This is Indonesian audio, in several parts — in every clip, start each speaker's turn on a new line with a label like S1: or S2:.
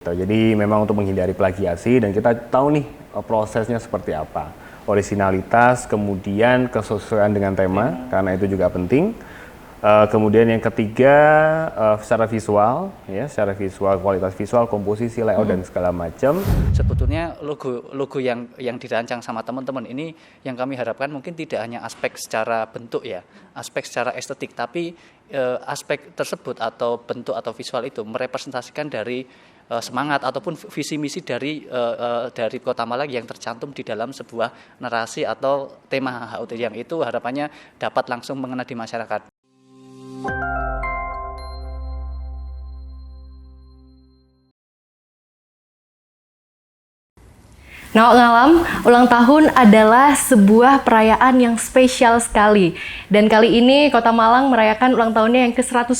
S1: Jadi memang untuk menghindari plagiasi dan kita tahu nih prosesnya seperti apa. Originalitas, kemudian kesesuaian dengan tema, karena itu juga penting. Kemudian yang ketiga secara visual, ya, secara visual, kualitas visual, komposisi, layout dan segala macam.
S2: Sebetulnya logo yang dirancang sama teman-teman ini yang kami harapkan mungkin tidak hanya aspek secara bentuk ya, aspek secara estetik, tapi aspek tersebut atau bentuk atau visual itu merepresentasikan dari semangat ataupun visi misi dari Kota Malang yang tercantum di dalam sebuah narasi atau tema HUT yang itu harapannya dapat langsung mengena di masyarakat.
S3: Nah, Ngalam, ulang tahun adalah sebuah perayaan yang spesial sekali. Dan kali ini Kota Malang merayakan ulang tahunnya yang ke-110,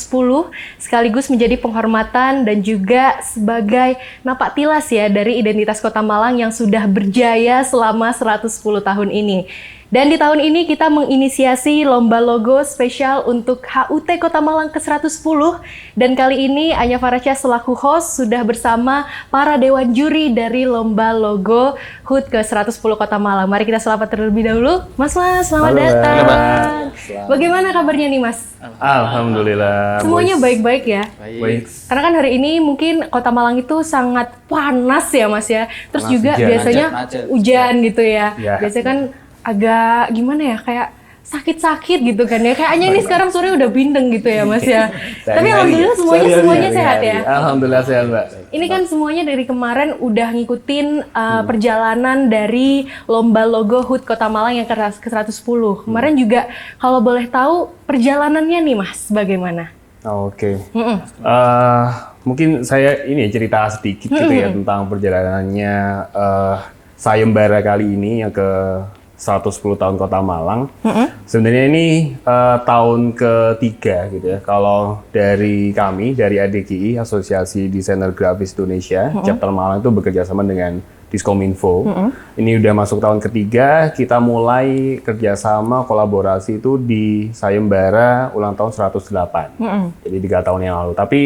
S3: sekaligus menjadi penghormatan dan juga sebagai napak tilas ya dari identitas Kota Malang yang sudah berjaya selama 110 tahun ini. Dan di tahun ini kita menginisiasi lomba logo spesial untuk HUT Kota Malang ke-110. Dan kali ini Anya Farasya selaku host sudah bersama para dewan juri dari lomba logo HUT ke-110 Kota Malang. Mari kita selamat terlebih dahulu. Mas, selamat datang. Bagaimana kabarnya nih, Mas?
S1: Alhamdulillah.
S3: Semuanya baik-baik ya?
S1: Baik.
S3: Karena kan hari ini mungkin Kota Malang itu sangat panas ya, Mas ya. Terus
S1: Panas,
S3: juga
S1: hujan.
S3: biasanya hujan gitu ya.
S1: Ya.
S3: Biasanya kan agak gimana ya, kayak sakit-sakit gitu kan ya. Kayaknya ini sekarang sore udah bindeng gitu ya, Mas ya. Tapi alhamdulillah semuanya sehat ya.
S1: Alhamdulillah sehat, Mbak.
S3: Ini kan semuanya dari kemarin udah ngikutin perjalanan dari lomba logo HUT Kota Malang yang ke-110. Kemarin juga kalau boleh tahu perjalanannya nih, Mas, bagaimana?
S1: Oke. Mungkin saya ini cerita sedikit gitu ya tentang perjalanannya sayembara kali ini yang ke 110 tahun Kota Malang. Sebenarnya ini tahun ketiga gitu ya. Kalau dari kami, dari ADGI, Asosiasi Desainer Grafis Indonesia, Chapter Malang itu bekerja sama dengan Diskominfo. Ini udah masuk tahun ketiga, kita mulai kerjasama kolaborasi itu di sayembara ulang tahun 108. Jadi 3 tahun yang lalu. Tapi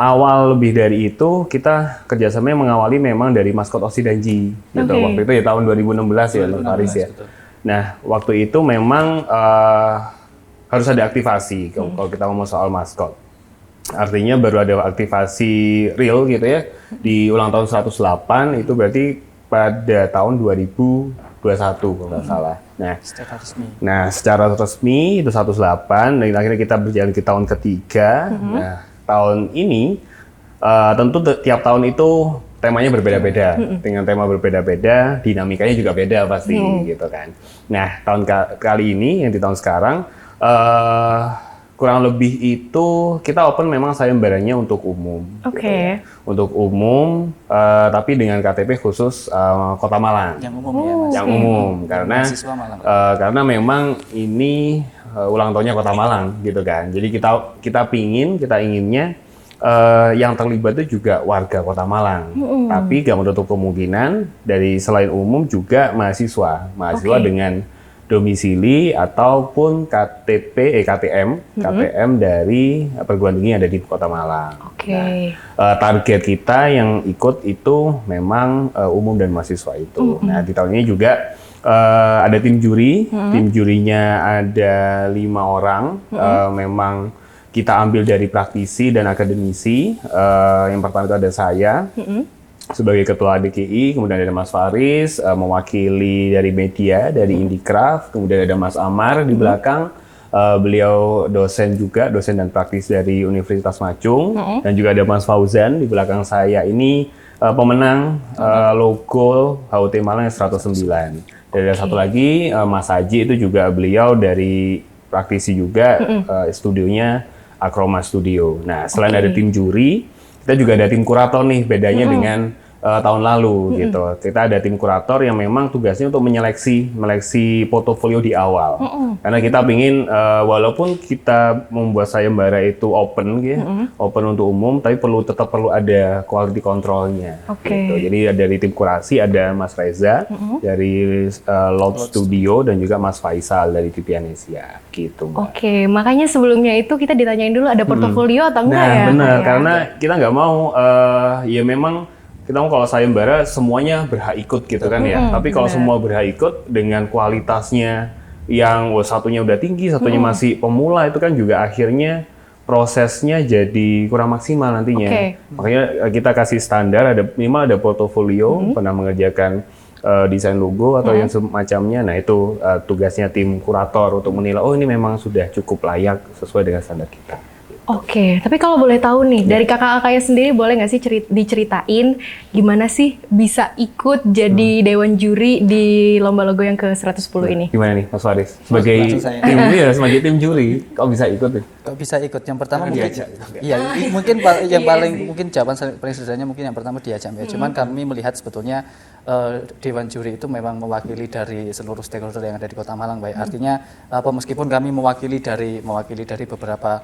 S1: awal lebih dari itu, kita kerjasamanya mengawali memang dari maskot Osi Danji. Gitu. Waktu itu ya tahun 2016 ya, Paris ya.
S2: Betul.
S1: Nah, waktu itu memang harus ada aktivasi kalau kita ngomong soal maskot. Artinya baru ada aktivasi real gitu ya, di ulang tahun 108, itu berarti pada tahun 2021 kalau nggak salah. Nah, secara resmi itu 108, dan akhirnya kita berjalan ke tahun ketiga. Nah, tahun ini tentu tiap tahun itu temanya berbeda-beda, dengan tema berbeda-beda, dinamikanya juga beda pasti gitu kan. Nah, tahun kali ini yang di tahun sekarang kurang lebih itu kita open memang sayembaranya untuk umum.
S3: Oke.
S1: Gitu ya. Untuk umum, tapi dengan KTP khusus Kota Malang.
S2: Yang umum ya, Mas.
S1: Yang umum
S2: Mahasiswa Malang.
S1: karena memang ini ulang tahunnya Kota Malang gitu kan. Jadi kita inginnya yang terlibat itu juga warga Kota Malang. Tapi gak menutup kemungkinan dari selain umum juga mahasiswa dengan domisili ataupun KTM dari perguruan tinggi yang ada di Kota Malang. Nah, target kita yang ikut itu memang umum dan mahasiswa itu. Nah, di tahun ini juga ada tim juri, tim jurinya ada 5 orang. Memang kita ambil dari praktisi dan akademisi. Yang pertama itu ada saya sebagai ketua ADGI, kemudian ada Mas Faris mewakili dari media, dari Indikraf, kemudian ada Mas Amar di belakang. Beliau dosen dan praktisi dari Universitas Macung, dan juga ada Mas Fauzan di belakang saya ini pemenang logo HUT Malang 109. Dan ada satu lagi Mas Haji, itu juga beliau dari praktisi juga, studionya Akroma Studio. Nah, selain ada tim juri, kita juga ada tim kurator nih. Bedanya dengan tahun lalu gitu. Kita ada tim kurator yang memang tugasnya untuk menyeleksi portofolio di awal. Karena kita ingin walaupun kita membuat sayembara itu open gitu, open untuk umum, tapi tetap perlu ada quality controlnya. Gitu. Jadi dari tim kurasi ada Mas Reza dari Loud Studio dan juga Mas Faisal dari Tipianesia gitu.
S3: Oke, makanya sebelumnya itu kita ditanyain dulu ada portofolio atau enggak ya?
S1: Nah, benar, karena kita nggak mau ya memang kita mau kalau sayembara semuanya berhak ikut gitu kan ya. Tapi kalau semua berhak ikut dengan kualitasnya yang satunya udah tinggi, satunya masih pemula, itu kan juga akhirnya prosesnya jadi kurang maksimal nantinya. Makanya kita kasih standar, minimal ada portofolio, pernah mengerjakan desain logo atau yang semacamnya. Nah itu tugasnya tim kurator untuk menilai, oh ini memang sudah cukup layak sesuai dengan standar kita.
S3: Oke, tapi kalau boleh tahu nih, dari kakak-kakaknya sendiri boleh nggak sih diceritain gimana sih bisa ikut jadi dewan juri di lomba logo yang ke-110 ini?
S1: Gimana nih Mas Faris? Sebagai tim juri, kok bisa ikut nih?
S2: Kok bisa ikut? Yang pertama mungkin, mungkin yang paling mungkin jawaban paling sederhananya mungkin yang pertama diajak ya. Cuman kami melihat sebetulnya dewan juri itu memang mewakili dari seluruh stakeholder yang ada di Kota Malang, baik artinya meskipun kami mewakili dari beberapa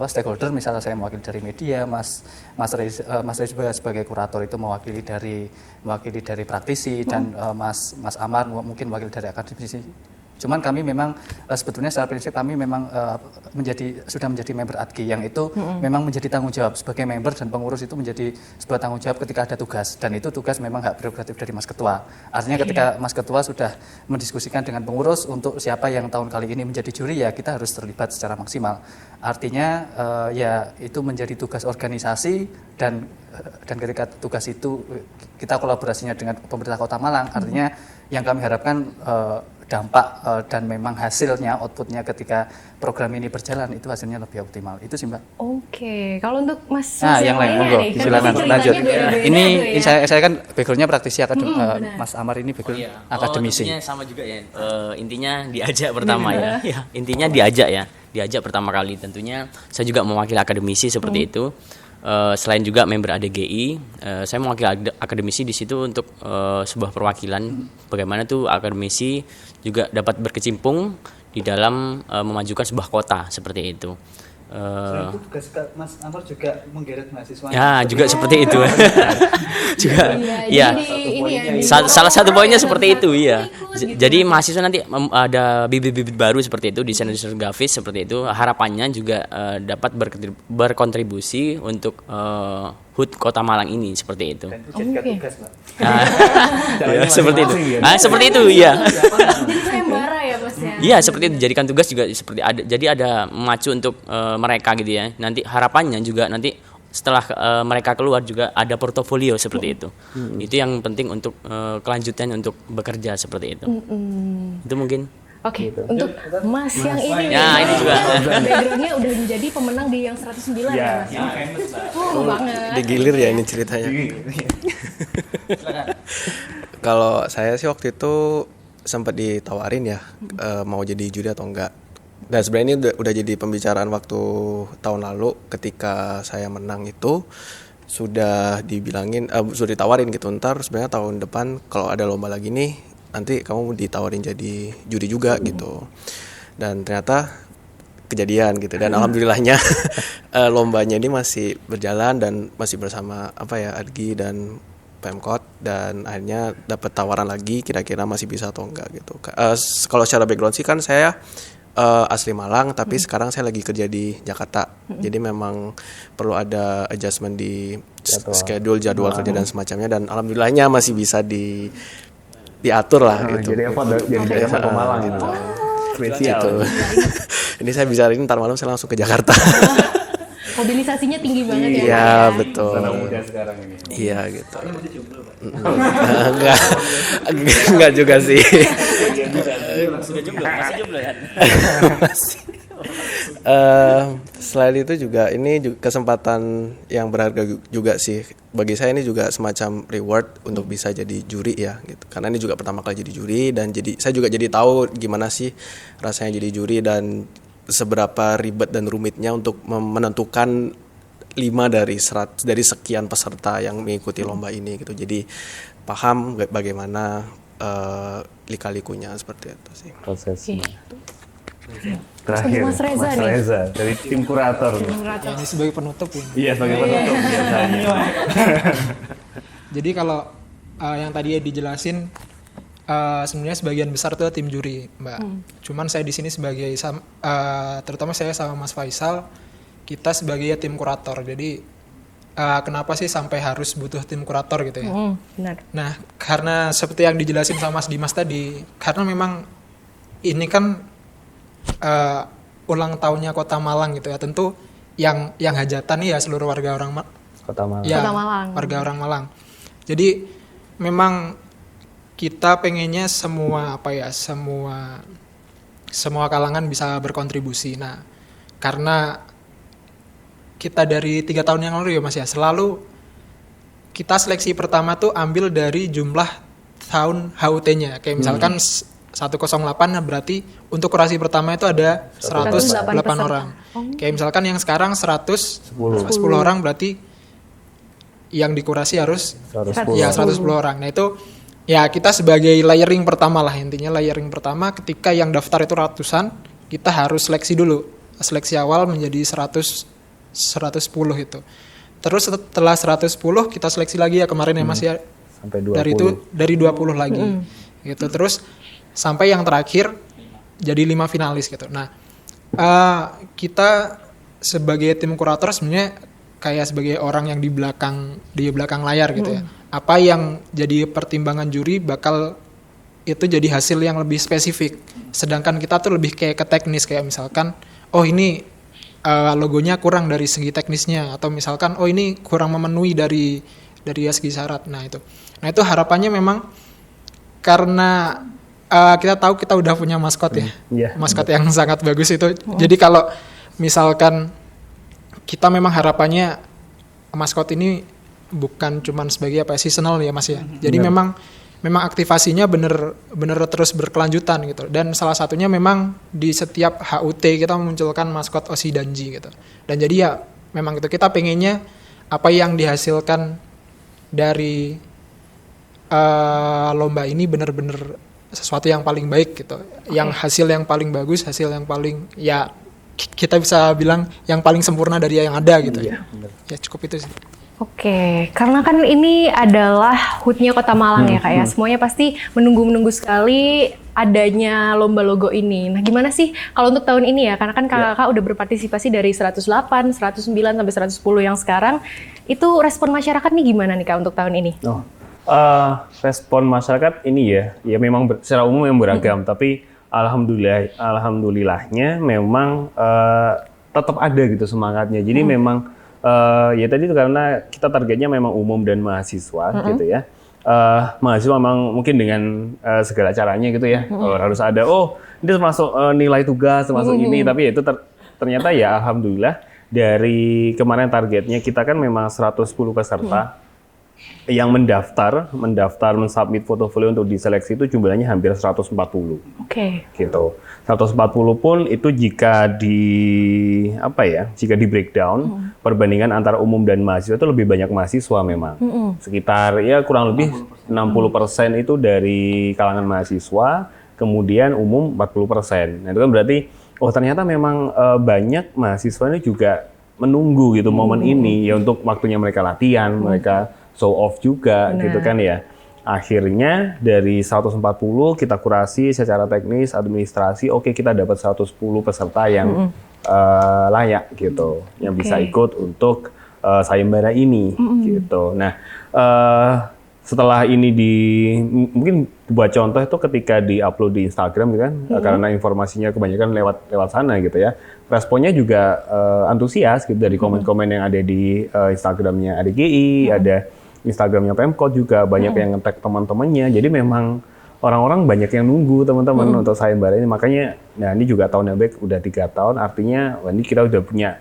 S2: stakeholder, misalnya saya mewakili dari media, Mas Reza sebagai kurator itu mewakili dari praktisi dan Mas Amar mungkin mewakili dari akademisi. Cuman kami memang sebetulnya secara prinsip kami memang sudah menjadi member ADGI yang itu memang menjadi tanggung jawab sebagai member dan pengurus itu menjadi sebuah tanggung jawab ketika ada tugas, dan itu tugas memang hak prerogatif dari Mas Ketua. Artinya ketika Mas Ketua sudah mendiskusikan dengan pengurus untuk siapa yang tahun kali ini menjadi juri, ya kita harus terlibat secara maksimal. Artinya ya itu menjadi tugas organisasi, dan ketika tugas itu kita kolaborasinya dengan pemerintah Kota Malang, artinya yang kami harapkan dampak dan memang hasilnya, outputnya ketika program ini berjalan itu hasilnya lebih optimal. Itu sih Mbak.
S3: Oke, kalau untuk Mas
S2: yang lain monggo silakan lanjut. Ini saya kan backgroundnya praktisi Mas Amar ini background akademisi.
S4: Intinya sama juga ya. Intinya diajak pertama ya. Intinya diajak pertama kali. Tentunya saya juga mewakili akademisi seperti itu. Selain juga member ADGI, saya mewakili akademisi di situ untuk sebuah perwakilan bagaimana tuh akademisi juga dapat berkecimpung di dalam memajukan sebuah kota seperti itu.
S5: Selain itu tugas Mas Amar juga menggeret mahasiswa.
S4: Ya, juga seperti itu. Juga, ya. Salah satu poinnya seperti itu, ya. Jadi mahasiswa nanti ada bibit-bibit baru seperti itu, desain-desain grafis seperti itu. Harapannya juga dapat berkontribusi untuk HUT Kota Malang ini seperti itu.
S5: Dan itu jadikan tugas, Mbak.
S4: Seperti itu. Seperti itu, iya.
S3: Jadi sayembara ya Mas ya?
S4: Iya, seperti itu, jadikan tugas juga seperti ada. Jadi ada memacu untuk mereka gitu ya. Nanti harapannya juga nanti setelah mereka keluar juga ada portofolio seperti itu. Itu yang penting untuk kelanjutan untuk bekerja seperti itu. Itu mungkin.
S3: Oke, untuk Mas yang ini,
S4: ini juga.
S3: backgroundnya udah menjadi pemenang di yang 109 ya Mas? Banget.
S6: Digilir ya ini ceritanya. Kalau saya sih waktu itu sempat ditawarin ya mau jadi juri atau enggak. Dan sebenarnya ini udah jadi pembicaraan waktu tahun lalu ketika saya menang itu sudah dibilangin sudah ditawarin gitu, ntar sebenarnya tahun depan kalau ada lomba lagi nih nanti kamu ditawarin jadi juri juga gitu. Dan ternyata kejadian gitu, dan alhamdulillahnya lombanya ini masih berjalan dan masih bersama ADGI dan Pemkot, dan akhirnya dapat tawaran lagi kira-kira masih bisa atau enggak gitu. Kalau secara background sih kan saya asli Malang, tapi sekarang saya lagi kerja di Jakarta. Jadi memang perlu ada adjustment di jadwal kerja dan semacamnya, dan alhamdulillahnya masih bisa diatur lah gitu.
S1: Jadi effort ke Malang gitu.
S6: Gitu. Ini saya bisa ini ntar malam saya langsung ke Jakarta.
S3: Mobilisasinya tinggi banget ya.
S6: Iya, betul.
S1: Anak muda sekarang ini.
S6: Iya gitu. Enggak juga sih.
S4: Sudah jomblo, masih jomblo ya.
S6: Selain itu juga ini kesempatan yang berharga juga sih bagi saya. Ini juga semacam reward untuk bisa jadi juri ya gitu, karena ini juga pertama kali jadi juri, dan saya juga jadi tahu gimana sih rasanya jadi juri dan seberapa ribet dan rumitnya untuk menentukan 5 dari sekian peserta yang mengikuti lomba ini gitu. Jadi paham bagaimana lika-likunya seperti itu sih.
S1: Prosesnya.
S3: Terakhir, Mas Reza nih.
S1: dari tim kurator.
S5: Ya, ini sebagai penutup ya.
S1: Iya, sebagai penutup biasanya.
S5: Jadi kalau yang tadi dijelasin sebenarnya sebagian besar tuh tim juri, Mbak. Cuman saya di sini sebagai terutama saya sama Mas Faisal, kita sebagai tim kurator. Jadi kenapa sih sampai harus butuh tim kurator gitu ya?
S3: Benar.
S5: Nah, karena seperti yang dijelasin sama Mas Dimas tadi, karena memang ini kan ulang tahunnya Kota Malang gitu ya. Tentu yang hajatan ya seluruh warga
S1: Kota Malang.
S5: Ya,
S3: Kota Malang.
S5: warga orang Malang. Jadi memang kita pengennya semua kalangan bisa berkontribusi. Nah, karena kita dari 3 tahun yang lalu ya Mas ya, selalu kita seleksi pertama tuh ambil dari jumlah tahun HUT-nya. Kayak misalkan 108 berarti untuk kurasi pertama itu ada 108 orang. Kayak misalkan yang sekarang 110 orang berarti yang dikurasi harus
S1: 110.
S5: ya 110 orang. Nah itu ya kita sebagai layering pertama lah, intinya layering pertama ketika yang daftar itu ratusan, kita harus seleksi dulu. Seleksi awal menjadi 110 itu. Terus setelah 110 kita seleksi lagi ya kemarin ya Mas ya.
S1: Sampai 20.
S5: Dari 20 lagi. Gitu. Terus sampai yang terakhir jadi 5 finalis gitu. Nah, kita sebagai tim kurator sebenarnya kayak sebagai orang yang di belakang layar gitu ya. Apa yang jadi pertimbangan juri bakal itu jadi hasil yang lebih spesifik. Sedangkan kita tuh lebih kayak ke teknis, kayak misalkan oh ini logonya kurang dari segi teknisnya, atau misalkan oh ini kurang memenuhi dari segi syarat. Nah itu harapannya memang karena kita tahu kita udah punya maskot ya, maskot yang sangat bagus itu. Jadi kalau misalkan kita memang harapannya maskot ini bukan cuman sebagai seasonal ya Mas ya. Jadi memang aktivasinya bener terus berkelanjutan gitu. Dan salah satunya memang di setiap HUT kita memunculkan maskot Osi Danji gitu. Dan jadi ya memang itu kita pengennya apa yang dihasilkan dari lomba ini bener-bener sesuatu yang paling baik gitu. Yang hasil yang paling bagus, hasil yang paling ya kita bisa bilang yang paling sempurna dari yang ada gitu ya. Ya cukup itu sih.
S3: Oke, karena kan ini adalah HUT-nya Kota Malang ya Kak ya. Semuanya pasti menunggu sekali adanya lomba logo ini. Nah gimana sih kalau untuk tahun ini ya? Karena kan kakak udah berpartisipasi dari 108, 109 sampai 110 yang sekarang. Itu respon masyarakat nih gimana nih Kak untuk tahun ini?
S1: Respon masyarakat ini ya memang secara umum yang beragam. Tapi alhamdulillahnya memang tetap ada gitu semangatnya. Jadi memang ya tadi itu karena kita targetnya memang umum dan mahasiswa gitu ya. Mahasiswa memang mungkin dengan segala caranya gitu ya. Harus ada ini termasuk nilai tugas termasuk ini, tapi ya itu ternyata ya alhamdulillah dari kemarin targetnya kita kan memang 110 peserta yang mensubmit portofolio untuk diseleksi itu jumlahnya hampir 140.
S3: Oke.
S1: Gitu. 140 pun itu jika di breakdown perbandingan antara umum dan mahasiswa itu lebih banyak mahasiswa memang. Sekitar ya kurang lebih 60% itu dari kalangan mahasiswa, kemudian umum 40%. Nah, itu kan berarti ternyata memang banyak mahasiswa ini juga menunggu gitu momen ini ya untuk waktunya mereka latihan, mereka show off juga gitu kan ya. Akhirnya dari 140 kita kurasi secara teknis, administrasi, kita dapat 110 peserta yang layak gitu, yang bisa ikut untuk sayembara ini gitu. Nah, setelah ini mungkin buat contoh itu ketika di-upload di Instagram gitu kan, karena informasinya kebanyakan lewat sana gitu ya. Responnya juga antusias gitu dari komen-komen yang ada di Instagramnya ADGI, ada Instagramnya Pemkot juga banyak yang nge-tag teman-temannya. Jadi memang orang-orang banyak yang nunggu teman-teman untuk sayembara ini. Makanya, nah ini juga tahun yang baik, udah 3 tahun. Artinya, ini kita udah punya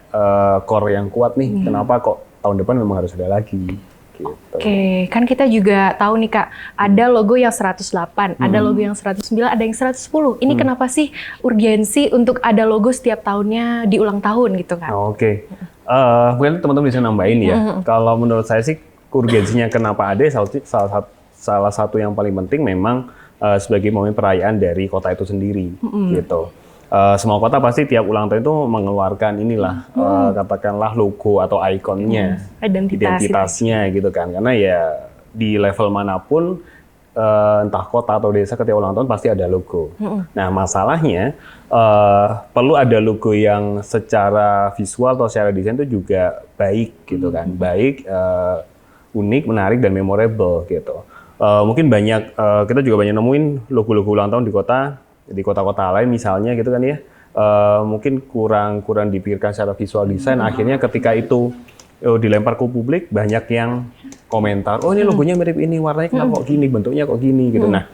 S1: core yang kuat nih. Kenapa kok tahun depan memang harus ada lagi? Gitu.
S3: Oke, kan kita juga tahu nih Kak, ada logo yang 108, ada logo yang 109, ada yang 110. Ini kenapa sih urgensi untuk ada logo setiap tahunnya di ulang tahun gitu Kak?
S1: Oke. Mungkin teman-teman bisa nambahin ya. Kalau menurut saya sih urgensinya kenapa ada salah satu yang paling penting memang sebagai momen perayaan dari kota itu sendiri gitu. Semua kota pasti tiap ulang tahun itu mengeluarkan inilah katakanlah logo atau ikonnya, identitasnya gitu kan. Karena ya di level manapun entah kota atau desa ketika ulang tahun pasti ada logo. Nah masalahnya perlu ada logo yang secara visual atau secara desain itu juga baik gitu kan, baik, unik, menarik dan memorable gitu. Mungkin banyak kita juga banyak nemuin logo-logo ulang tahun di kota-kota lain misalnya gitu kan ya. Mungkin kurang dipikirkan secara visual desain. Akhirnya ketika itu dilempar ke publik banyak yang komentar, oh ini logonya mirip ini, warnanya kenapa kok gini, bentuknya kok gini gitu. Nah,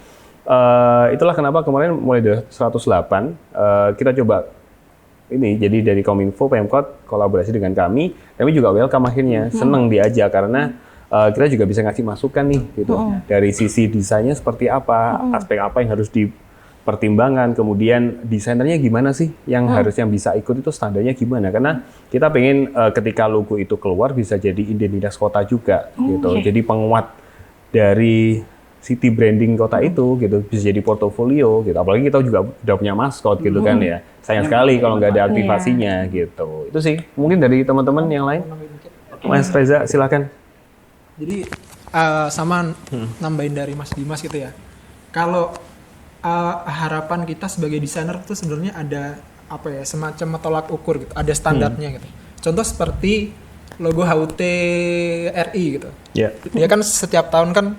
S1: itulah kenapa kemarin mulai dari 108 kita coba ini, jadi dari Kominfo, Pemkot kolaborasi dengan kami juga welcome akhirnya, seneng diajak karena kita juga bisa ngasih masukan nih gitu. Dari sisi desainnya seperti apa, aspek apa yang harus dipertimbangkan, kemudian desainernya gimana sih yang harusnya bisa ikut itu standarnya gimana, karena kita pengen ketika logo itu keluar bisa jadi identitas kota juga gitu, jadi penguat dari city branding kota itu gitu, bisa jadi portofolio gitu, apalagi kita juga udah punya maskot gitu kan ya, sayang sekali kalau nggak ada aktivasinya gitu. Itu sih mungkin dari teman-teman yang lain. Mas Reza silakan.
S5: Jadi sama nambahin dari Mas Dimas gitu ya, kalau harapan kita sebagai desainer itu sebenarnya ada apa ya, semacam tolak ukur gitu, ada standarnya gitu. Contoh seperti logo HUT RI gitu. Dia kan setiap tahun kan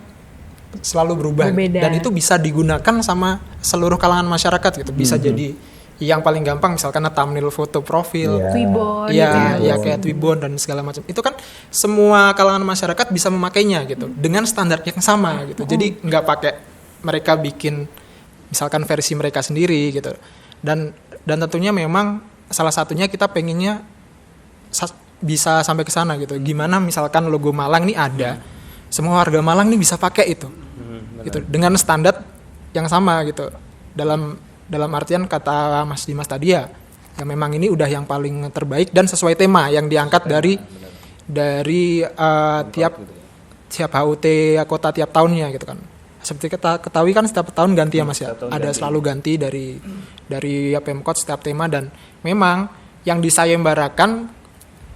S5: selalu berubah gitu. Dan itu bisa digunakan sama seluruh kalangan masyarakat gitu. Bisa jadi yang paling gampang misalkan thumbnail foto profil,
S3: Twibbon,
S5: kayak Twibbon dan segala macam. Itu kan semua kalangan masyarakat bisa memakainya gitu dengan standar yang sama gitu. Jadi nggak pakai mereka bikin misalkan versi mereka sendiri gitu. Dan tentunya memang salah satunya kita pengennya bisa sampai ke sana gitu. Gimana misalkan logo Malang nih ada, semua warga Malang nih bisa pakai itu. Gitu dengan standar yang sama gitu. Dalam artian kata Mas Dimas tadi ya memang ini udah yang paling terbaik dan sesuai tema yang diangkat dari tiap HUT kota tiap tahunnya gitu kan. Seperti kita ketahui kan setiap tahun ganti ya Mas ya. Ada selalu ganti dari Pemkot setiap tema, dan memang yang disayembarakan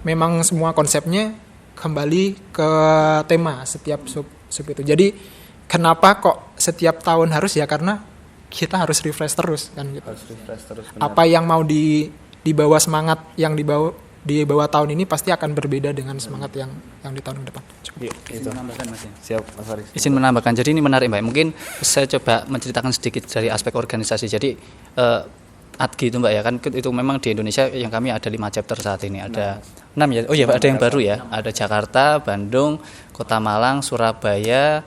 S5: memang semua konsepnya kembali ke tema setiap sub itu. Jadi kenapa kok setiap tahun harus ya, karena kita harus refresh terus kan gitu. Apa yang mau dibawa semangat yang dibawa tahun ini pasti akan berbeda dengan semangat yang di tahun depan.
S2: Izin menambahkan Mas ya.
S1: Siap, Mas Faris.
S2: Izin menambahkan. Jadi ini menarik Mbak. Mungkin saya coba menceritakan sedikit dari aspek organisasi. Jadi ADGI itu Mbak ya kan, itu memang di Indonesia yang kami ada 5 chapter saat ini, ada 6 ya. Oh iya Mbak, ada yang baru ya. Ada Jakarta, Bandung, Kota Malang, Surabaya,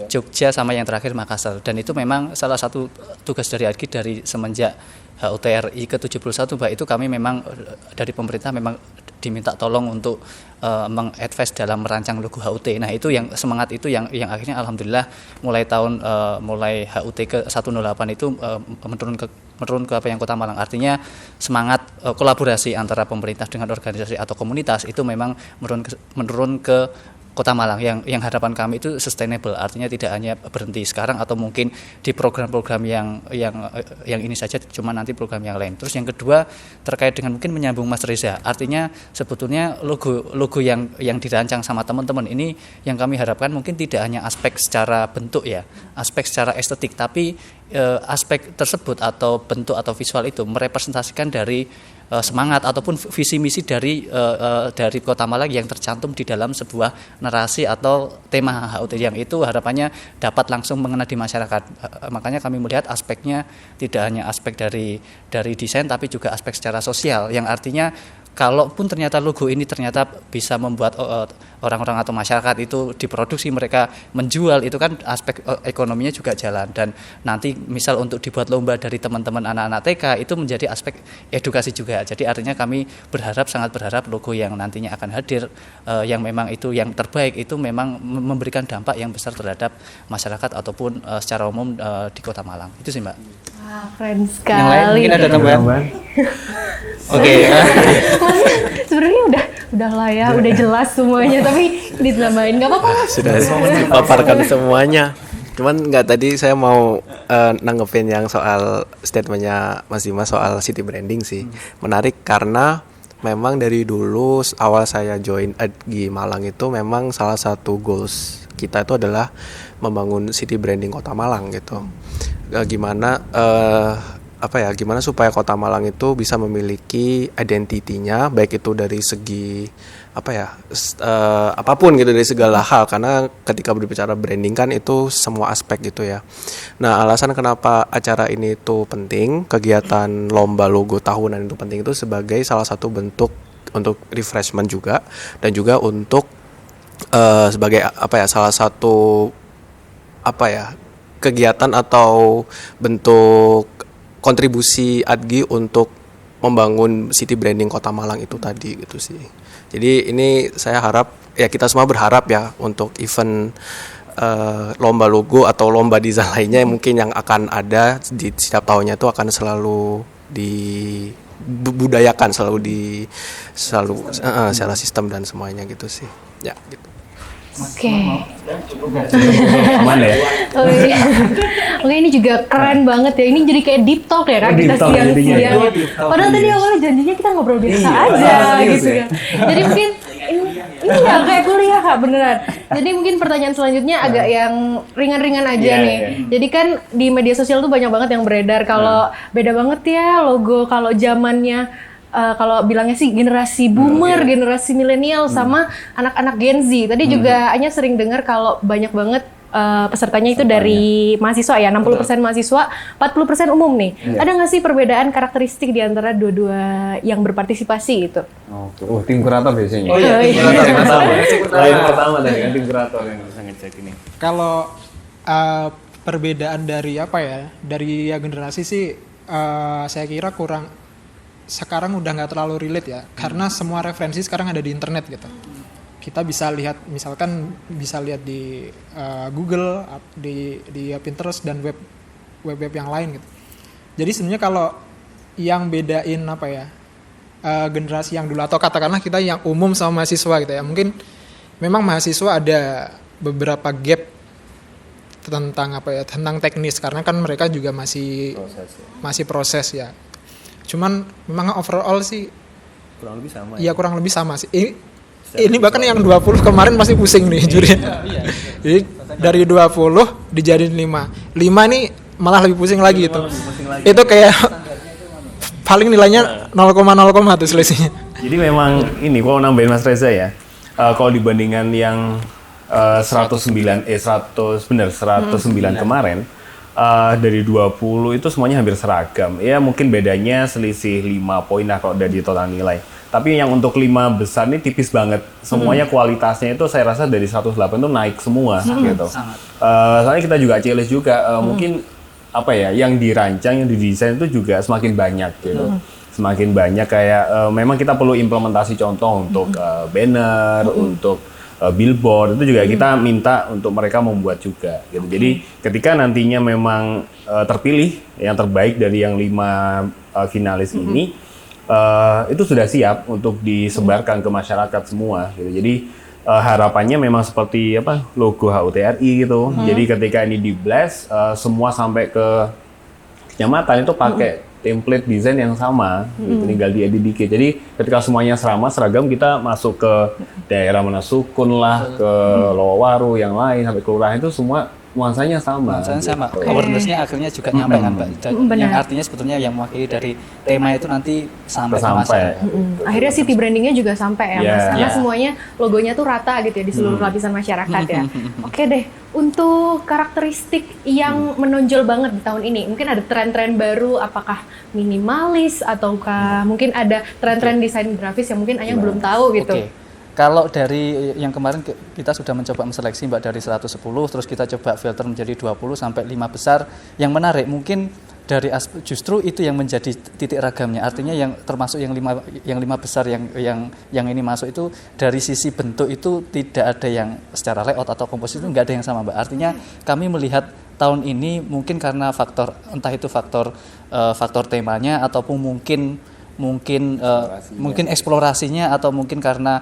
S2: Jogja, sama yang terakhir Makassar. Dan itu memang salah satu tugas dari ADGI dari semenjak HUT RI ke-71 Mbak, itu kami memang dari pemerintah memang diminta tolong untuk mengadvise dalam merancang logo HUT. Nah itu yang semangat itu yang akhirnya alhamdulillah mulai HUT ke-108 itu menurun ke apa yang Kota Malang. Artinya semangat kolaborasi antara pemerintah dengan organisasi atau komunitas itu memang menurun ke Kota Malang, yang harapan kami itu sustainable, artinya tidak hanya berhenti sekarang atau mungkin di program-program yang ini saja, cuma nanti program yang lain. Terus yang kedua terkait dengan mungkin menyambung Mas Reza, artinya sebetulnya logo yang dirancang sama teman-teman ini yang kami harapkan mungkin tidak hanya aspek secara bentuk ya, aspek secara estetik, tapi aspek tersebut atau bentuk atau visual itu merepresentasikan dari semangat ataupun visi misi dari Kota Malang yang tercantum di dalam sebuah narasi atau tema HUT, yang itu harapannya dapat langsung mengena di masyarakat. Makanya kami melihat aspeknya tidak hanya aspek dari desain, tapi juga aspek secara sosial, yang artinya kalaupun ternyata logo ini ternyata bisa membuat orang-orang atau masyarakat itu diproduksi, mereka menjual, itu kan aspek ekonominya juga jalan. Dan nanti misal untuk dibuat lomba dari teman-teman anak-anak TK itu menjadi aspek edukasi juga. Jadi artinya kami sangat berharap logo yang nantinya akan hadir yang memang itu yang terbaik itu memang memberikan dampak yang besar terhadap masyarakat ataupun secara umum di Kota Malang. Itu sih Mbak.
S3: Wah, keren sekali.
S2: Yang lain mungkin ada tambahan. Oke.
S3: Sebenarnya Udah lah ya, udah jelas semuanya, tapi ditambahin nggak apa-apa.
S6: Sudah paparkan semuanya. Cuman nggak, tadi saya mau nanggepin yang soal statementnya Mas Dimas soal city branding sih. Menarik karena memang dari dulu awal saya join di Malang itu memang salah satu goals kita itu adalah membangun city branding Kota Malang gitu. Gimana gimana supaya Kota Malang itu bisa memiliki identitinya, baik itu dari segi apapun gitu, dari segala hal, karena ketika berbicara branding kan itu semua aspek gitu ya. Nah, alasan kenapa acara ini itu penting, kegiatan lomba logo tahunan itu penting itu sebagai salah satu bentuk untuk refreshment juga, dan juga untuk sebagai salah satu kegiatan atau bentuk kontribusi ADGI untuk membangun city branding Kota Malang itu tadi gitu sih. Jadi ini saya harap ya, kita semua berharap ya untuk event lomba logo atau lomba desain lainnya mungkin yang akan ada di setiap tahunnya itu akan selalu dibudayakan, selalu secara sistem dan semuanya gitu sih. Ya gitu.
S3: Oke.
S1: Aman ya?
S3: Oke, ini juga keren banget ya. Ini jadi kayak deep talk ya kan, kita siang-siang. Padahal tadi awalnya janjinya kita ngobrol biasa aja gitu kan. Jadi mungkin ini ya kayak kuliah Kak, beneran. Jadi mungkin pertanyaan selanjutnya agak yang ringan-ringan aja nih. Jadi kan di media sosial tuh banyak banget yang beredar kalau beda banget ya logo kalau zamannya kalau bilangnya sih generasi boomer, generasi milenial sama anak-anak Gen Z. Tadi juga Anya sering dengar kalau banyak banget pesertanya itu dari mahasiswa ya, 60% mahasiswa, 40% umum nih. Ada nggak sih perbedaan karakteristik di antara dua-dua yang berpartisipasi itu?
S1: Tim kurator biasanya. Tim pertama tadi kan, tim kurator yang bisa ngecek ini.
S5: Kalau perbedaan dari dari generasi sih saya kira sekarang udah nggak terlalu relate ya, karena semua referensi sekarang ada di internet gitu. Kita bisa lihat, misalkan bisa lihat di Google, di Pinterest dan web yang lain gitu. Jadi sebenarnya kalau yang bedain generasi yang dulu atau katakanlah kita yang umum sama mahasiswa gitu ya, mungkin memang mahasiswa ada beberapa gap tentang teknis, karena kan mereka juga masih proses ya. Cuman memang overall sih
S1: kurang lebih sama.
S5: Iya, kurang lebih sama sih. Ini bahkan yang 20 kemarin masih pusing nih jurinya. Jadi dari 20 dijadiin 5. 5 nih malah lebih pusing lagi itu. Itu kayak paling nilainya 0,0 tuh selisihnya.
S1: Jadi memang ini kalau nambahin Mas Reza ya. Kalau dibandingkan yang 109 kemarin, dari 20 itu semuanya hampir seragam. Ya mungkin bedanya selisih 5 poin lah kalau dari total nilai. Tapi yang untuk 5 besar ini tipis banget. Semuanya kualitasnya itu saya rasa dari 108 itu naik semua gitu. Soalnya kita juga challenge juga mungkin yang dirancang, yang didesain itu juga semakin banyak gitu. Semakin banyak kayak memang kita perlu implementasi contoh untuk banner, untuk billboard itu juga kita minta untuk mereka membuat juga gitu. Jadi ketika nantinya memang terpilih yang terbaik dari yang 5 finalis ini itu sudah siap untuk disebarkan ke masyarakat semua gitu. Jadi harapannya memang seperti logo HUTRI gitu. Jadi ketika ini di blast semua sampai ke kecamatan itu pakai template desain yang sama, gitu, tinggal diedit dikit. Jadi ketika semuanya seragam, kita masuk ke daerah mana Sukun lah, ke Lowaru yang lain, sampai kelurahan itu semua nuansanya sama.
S2: Nuansanya sama. Awareness-nya akhirnya juga nyampe kan, Mbak. Yang artinya sebetulnya yang mewakili dari tema itu nanti sampai ke masyarakat.
S3: Akhirnya city brandingnya juga sampai ya, Mas. Karena semuanya logonya tuh rata gitu ya di seluruh lapisan masyarakat ya. Oke deh, untuk karakteristik yang menonjol banget di tahun ini, mungkin ada tren-tren baru, apakah minimalis ataukah mungkin ada tren-tren desain grafis yang mungkin Anya belum tahu gitu.
S2: Kalau dari yang kemarin kita sudah mencoba menseleksi Mbak dari 110, terus kita coba filter menjadi 20 sampai 5 besar. Yang menarik mungkin dari justru itu yang menjadi titik ragamnya. Artinya yang termasuk yang 5 besar yang ini masuk itu dari sisi bentuk itu tidak ada yang secara layout atau komposisi itu nggak ada yang sama, Mbak. Artinya kami melihat tahun ini mungkin karena faktor entah itu faktor temanya ataupun mungkin mungkin eksplorasinya atau mungkin karena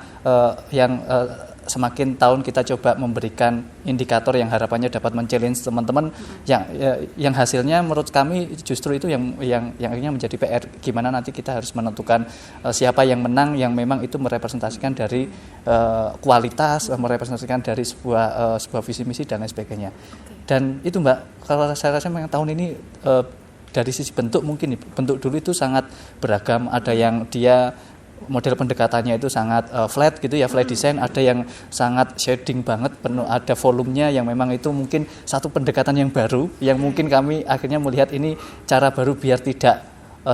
S2: semakin tahun kita coba memberikan indikator yang harapannya dapat men-challenge teman-teman yang hasilnya menurut kami justru itu yang akhirnya menjadi PR, gimana nanti kita harus menentukan siapa yang menang yang memang itu merepresentasikan dari kualitas, merepresentasikan dari sebuah visi misi dan lain sebagainya. Dan itu Mbak, kalau saya rasa memang tahun ini dari sisi bentuk mungkin bentuk dulu itu sangat beragam, ada yang dia model pendekatannya itu sangat flat gitu ya, flat design, ada yang sangat shading banget, penuh ada volumenya yang memang itu mungkin satu pendekatan yang baru yang mungkin kami akhirnya melihat ini cara baru biar tidak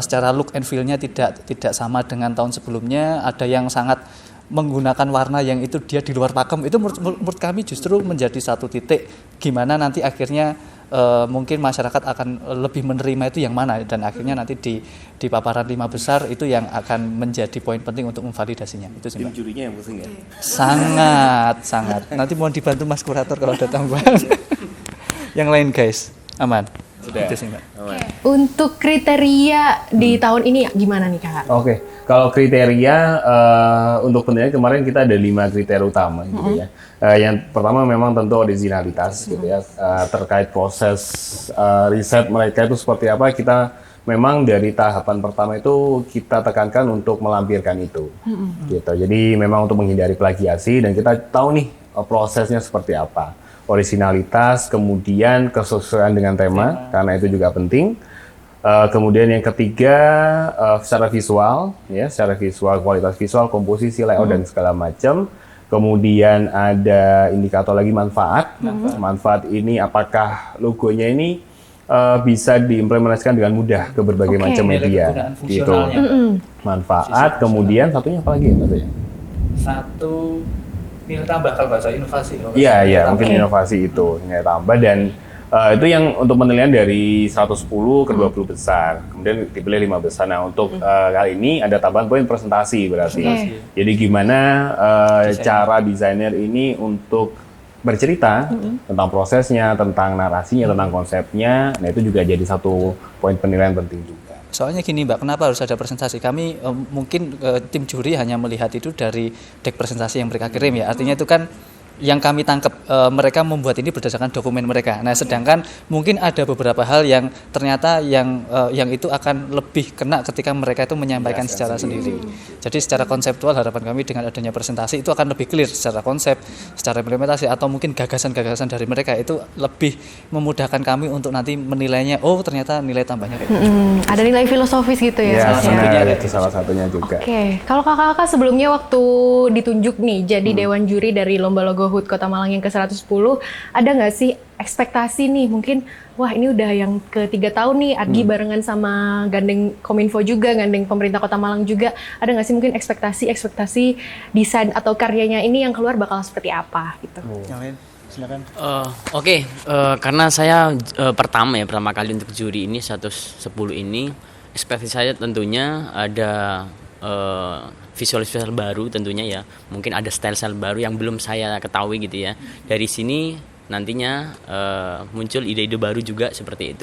S2: secara look and feel-nya tidak sama dengan tahun sebelumnya. Ada yang sangat menggunakan warna yang itu dia di luar pakem, itu menurut kami justru menjadi satu titik gimana nanti akhirnya mungkin masyarakat akan lebih menerima itu yang mana, dan akhirnya nanti di paparan 5 besar itu yang akan menjadi poin penting untuk memvalidasinya. Itu sih, Mbak.
S1: Tim jurinya yang pusing ya?
S2: Sangat. Nanti mohon dibantu Mas Kurator kalau ada tambahan. Yang lain guys, aman.
S1: Sudah.
S2: Itu sih, Mbak.
S3: Untuk kriteria di tahun ini gimana nih Kak?
S1: Oke, kalau kriteria untuk penilaian kemarin kita ada 5 kriteria utama gitu ya. Yang pertama memang tentu originalitas gitu ya, terkait proses riset mereka itu seperti apa. Kita memang dari tahapan pertama itu kita tekankan untuk melampirkan itu, gitu. Jadi memang untuk menghindari plagiasi, dan kita tahu nih prosesnya seperti apa. Originalitas, kemudian kesesuaian dengan tema, karena itu juga penting. Kemudian yang ketiga secara visual, ya, secara visual, kualitas visual, komposisi, layout dan segala macam. Kemudian ada indikator lagi manfaat. Manfaat ini apakah logonya ini bisa diimplementasikan dengan mudah ke berbagai macam media, gitu. Manfaat. Kemudian satunya apa lagi?
S2: Satu nilai tambah kalau bahasa inovasi.
S1: Iya, mungkin inovasi itu nilai tambah, dan itu yang untuk penilaian dari 110 ke 20 besar, kemudian dipilih 5 besar. Nah, untuk kali ini ada tambahan poin presentasi berarti. Jadi gimana cara desainer ini untuk bercerita tentang prosesnya, tentang narasinya, tentang konsepnya. Nah, itu juga jadi satu poin penilaian penting juga.
S2: Soalnya gini Mbak, kenapa harus ada presentasi? Kami mungkin tim juri hanya melihat itu dari deck presentasi yang mereka kirim ya. Artinya itu kan yang kami tangkap, mereka membuat ini berdasarkan dokumen mereka. Nah, sedangkan mungkin ada beberapa hal yang ternyata yang itu akan lebih kena ketika mereka itu menyampaikan secara sendiri. Jadi secara konseptual harapan kami dengan adanya presentasi itu akan lebih clear secara konsep, secara implementasi, atau mungkin gagasan-gagasan dari mereka itu lebih memudahkan kami untuk nanti menilainya. Oh, ternyata nilai tambahnya kayak gitu.
S3: Ada nilai filosofis gitu ya?
S1: Itu salah satunya juga.
S3: Oke, kalau kakak-kakak sebelumnya waktu ditunjuk nih jadi Dewan Juri dari Lomba Logo HUT Kota Malang yang ke-110, ada nggak sih ekspektasi nih, mungkin wah ini udah yang ke-3 tahun nih Argi barengan sama gandeng Kominfo juga, gandeng pemerintah Kota Malang juga, ada nggak sih mungkin ekspektasi desain atau karyanya ini yang keluar bakal seperti apa gitu?
S2: Yang lain silakan.
S4: Oke, karena saya pertama kali untuk juri ini 110 ini, ekspektasi saya tentunya ada visual baru tentunya ya, mungkin ada style baru yang belum saya ketahui gitu ya. Dari sini nantinya muncul ide-ide baru juga seperti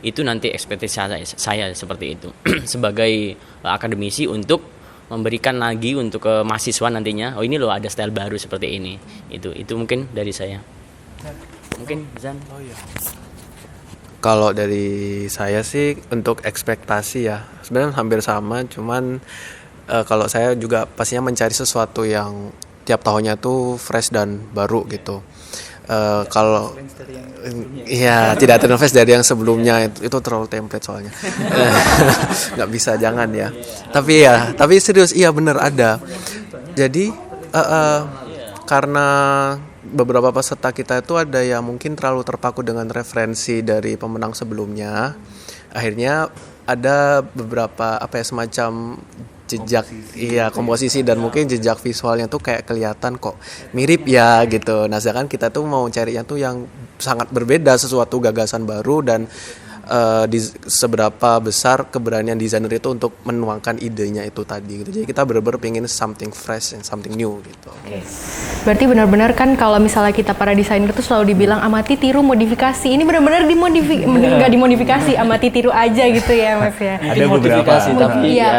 S4: itu nanti ekspektasi saya seperti itu sebagai akademisi untuk memberikan lagi untuk ke mahasiswa nantinya, oh ini loh ada style baru seperti ini. Itu mungkin dari saya. Mungkin Zan.
S6: Kalau dari saya sih untuk ekspektasi ya sebenarnya hampir sama, cuman kalau saya juga pastinya mencari sesuatu yang tiap tahunnya tuh fresh dan baru gitu. Kalau iya tidak terinfluence dari yang sebelumnya, itu terlalu template soalnya. Nggak bisa, jangan ya. Tapi serius, iya bener ada. Jadi karena beberapa peserta kita itu ada yang mungkin terlalu terpaku dengan referensi dari pemenang sebelumnya. Akhirnya ada beberapa semacam jejak komposisi dan mungkin jejak visualnya tuh kayak kelihatan kok mirip ya gitu. Nah, sedangkan kita tuh mau cari yang tuh yang sangat berbeda, sesuatu gagasan baru, dan seberapa besar keberanian desainer itu untuk menuangkan idenya itu tadi gitu. Jadi kita benar-benar pengen something fresh and something new gitu.
S3: Berarti benar-benar kan kalau misalnya kita para desainer tuh selalu dibilang amati, tiru, modifikasi. Ini benar-benar nggak dimodifikasi, amati, tiru aja gitu ya Mas ya.
S1: Ada beberapa
S2: modifikasi, tapi
S3: Iya,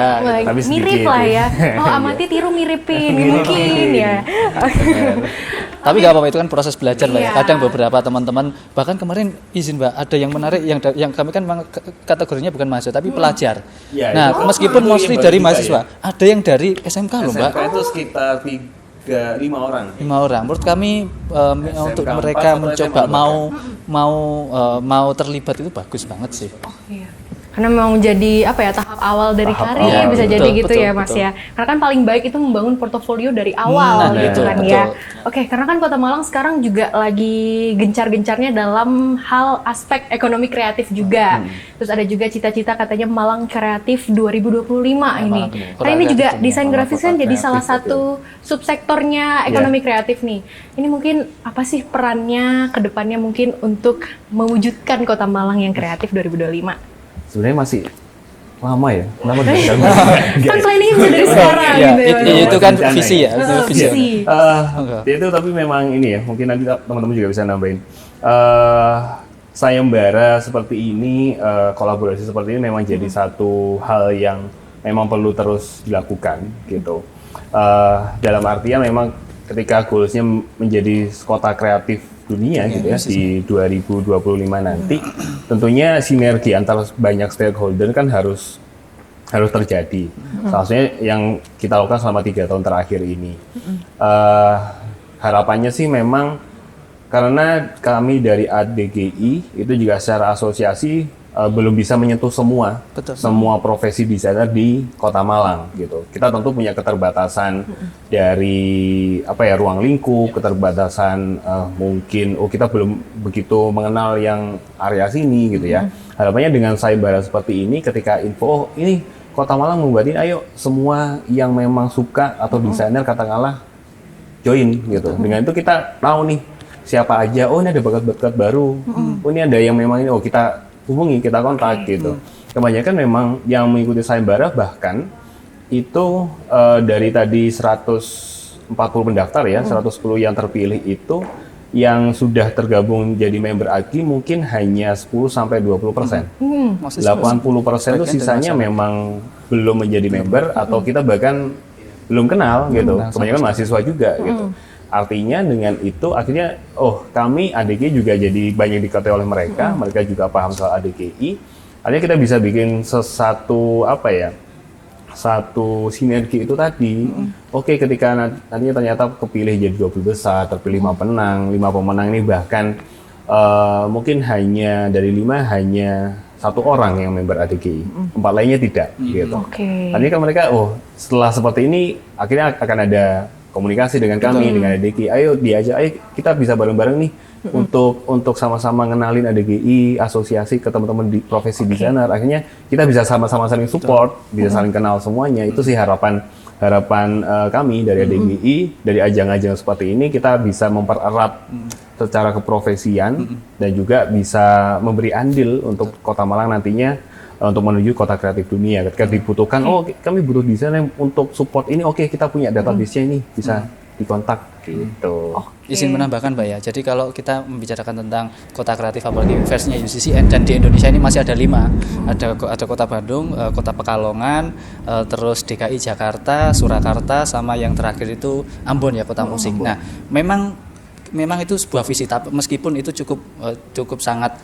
S1: tapi
S3: mirip
S1: sedikit
S3: lah ya.
S1: ya.
S3: Oh, amati, tiru, miripin mungkin ya.
S2: Tapi nggak apa-apa, itu kan proses belajar Mbak.
S3: Iya.
S2: Kadang beberapa teman-teman, bahkan kemarin izin Mbak, ada yang menarik yang kami kan memang kategorinya bukan mahasiswa tapi pelajar.
S1: Iya,
S2: Nah,
S1: itu
S2: meskipun
S1: yang
S2: mostly
S1: baru
S2: dari
S1: juga
S2: mahasiswa, ada yang dari SMK loh Mbak.
S1: SMK itu sekitar 5 orang.
S2: 5 orang. Menurut kami untuk
S1: 4
S2: mereka
S1: atau
S2: mencoba
S1: SMA
S2: mau terlibat itu bagus banget sih.
S3: Iya. Karena memang jadi tahap awal dari
S1: Tahap
S3: karir
S1: awal,
S3: bisa jadi
S2: betul,
S3: gitu
S2: betul,
S3: ya Mas
S2: betul.
S3: ya. Karena kan paling baik itu membangun portofolio dari awal gitu kan
S2: betul.
S3: ya. Oke, karena kan Kota Malang sekarang juga lagi gencar-gencarnya dalam hal aspek ekonomi kreatif juga. Terus ada juga cita-cita katanya Malang Kreatif 2025 ini.
S2: Malang
S3: Nah ini juga
S2: Kreatif,
S3: desain
S1: Malang
S3: grafis
S1: Kota
S3: kan jadi
S1: Kreatif,
S3: salah
S1: betul.
S3: satu subsektornya ekonomi kreatif nih. Ini mungkin apa sih perannya ke depannya mungkin untuk mewujudkan Kota Malang yang kreatif 2025?
S1: Sebenarnya masih lama ya. Kenapa
S3: Kan planningnya bisa dari sekarang
S2: Ya,
S3: gitu ya.
S2: itu kan
S1: Rencana
S2: visi ya, itu visi.
S3: Visi.
S1: Itu tapi memang ini ya, mungkin nanti teman-teman juga bisa nambahin. Sayembara seperti ini, kolaborasi seperti ini memang jadi satu hal yang memang perlu terus dilakukan gitu. Dalam artian memang ketika goalsnya menjadi kota kreatif dunia gitu ya di 2025 nanti, tentunya sinergi antara banyak stakeholder kan harus terjadi. Salah satunya yang kita lakukan selama 3 tahun terakhir ini. Harapannya sih memang karena kami dari ADGI itu juga secara asosiasi belum bisa menyentuh semua profesi desainer di Kota Malang gitu. Kita tentu punya keterbatasan dari ruang lingkup, keterbatasan mungkin kita belum begitu mengenal yang area sini gitu ya. Harapannya dengan sayembara seperti ini, ketika info ini Kota Malang membuatin, ayo semua yang memang suka atau desainer katakanlah join gitu. Dengan itu kita tahu nih siapa aja, oh ini ada bakat-bakat baru, oh ini ada yang memang ini, oh kita hubungi, kita kontak gitu. Kebanyakan memang yang mengikuti sayembara bahkan itu dari tadi 140 pendaftar ya, 110 yang terpilih itu yang sudah tergabung jadi member AGI mungkin hanya 10-20%. 80% itu sisanya memang belum menjadi member atau kita bahkan belum kenal gitu. Kebanyakan mahasiswa juga gitu. Artinya dengan itu akhirnya kami ADGI juga jadi banyak diketahui oleh mereka, mereka juga paham soal ADGI. Artinya kita bisa bikin satu sinergi itu tadi. Oke, ketika nantinya ternyata kepilih jadi 20 besar, terpilih 5 pemenang ini bahkan mungkin hanya dari 5 hanya 1 orang yang member ADGI, 4 lainnya tidak gitu. Artinya kan mereka setelah seperti ini akhirnya akan ada komunikasi dengan kami, dengan ADGI, ayo kita bisa bareng-bareng nih untuk sama-sama ngenalin ADGI, asosiasi ke teman-teman di profesi desainer. Akhirnya kita bisa sama-sama saling support, bisa saling kenal semuanya. Itu sih harapan kami dari ADGI, dari ajang-ajang seperti ini kita bisa mempererat secara keprofesian dan juga bisa memberi andil untuk Kota Malang nantinya untuk menuju kota kreatif dunia. Ketika dibutuhkan, kami butuh desainer untuk support ini, kita punya database-nya ini, bisa dikontak gitu.
S2: Izin menambahkan Mbak ya, jadi kalau kita membicarakan tentang kota kreatif apalagi versinya UCCN dan di Indonesia ini masih ada 5. Ada Kota Bandung, Kota Pekalongan, terus DKI Jakarta, Surakarta, sama yang terakhir itu Ambon ya, kota musik. Nah, memang itu sebuah visi, tapi meskipun itu cukup sangat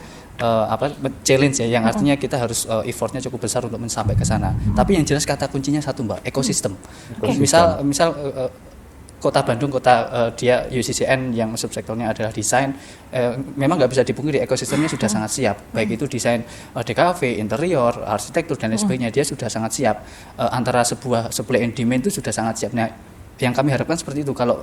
S2: challenge ya, yang artinya kita harus effortnya cukup besar untuk sampai ke sana. Tapi yang jelas kata kuncinya satu Mbak, ekosistem. Misal Kota Bandung, dia UCCN yang subsektornya adalah desain, memang nggak bisa dipungkiri ekosistemnya sudah sangat siap. Baik itu desain DKV, interior, arsitektur dan lain sebagainya, dia sudah sangat siap. Antara sebuah supply and demand itu sudah sangat siap. Nah, yang kami harapkan seperti itu. Kalau